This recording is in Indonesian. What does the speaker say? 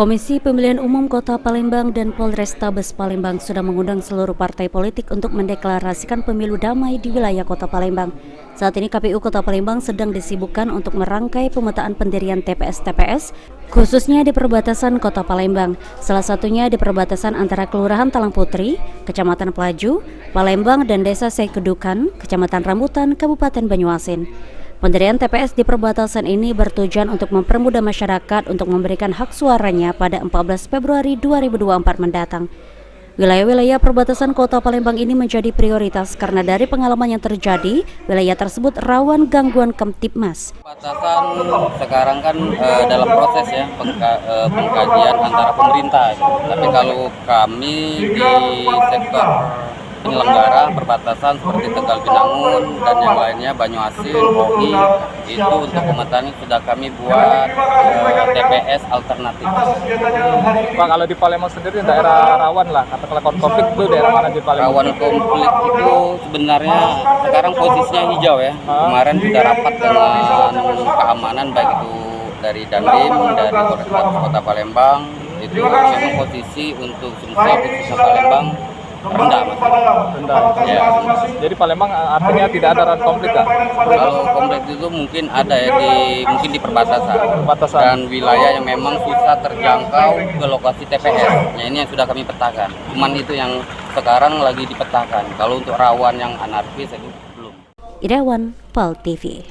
Komisi Pemilihan Umum Kota Palembang dan Polrestabes Palembang sudah mengundang seluruh partai politik untuk mendeklarasikan pemilu damai di wilayah Kota Palembang. Saat ini KPU Kota Palembang sedang disibukkan untuk merangkai pemetaan pendirian TPS-TPS, khususnya di perbatasan Kota Palembang. Salah satunya di perbatasan antara Kelurahan Talang Putri, Kecamatan Pelaju, Palembang, dan Desa Sekedukan, Kecamatan Rambutan, Kabupaten Banyuasin. Pendirian TPS di perbatasan ini bertujuan untuk mempermudah masyarakat untuk memberikan hak suaranya pada 14 Februari 2024 mendatang. Wilayah-wilayah perbatasan Kota Palembang ini menjadi prioritas karena dari pengalaman yang terjadi, wilayah tersebut rawan gangguan Kamtibmas. Perbatasan sekarang kan dalam proses ya pengkajian antara pemerintah. Tapi kalau kami di sektor penyelenggara perbatasan seperti Tegal Binangun dan yang lainnya Banyuasin, OI, itu untuk pemetaan sudah kami buat TPS alternatif. Pak, kalau di Palembang sendiri daerah rawan lah, katakanlah konflik itu daerah mana di Palembang? Rawan konflik itu sebenarnya sekarang posisinya hijau ya. Kemarin sudah rapat dengan keamanan baik itu dari Dandim, dari Polrestabes Kota Palembang, itu memang posisi untuk Sumsel khususnya Palembang rendah, Mas. Rendah. Ya. Jadi Palembang artinya tidak ada rawan konflik kan? Kalau konflik itu mungkin ada ya mungkin di perbatasan dan wilayah yang memang susah terjangkau ke lokasi TPS. Nah, ini yang sudah kami petakan. Cuman itu yang sekarang lagi dipetakan. Kalau untuk rawan yang anarkis itu belum. Irawan, PAL TV.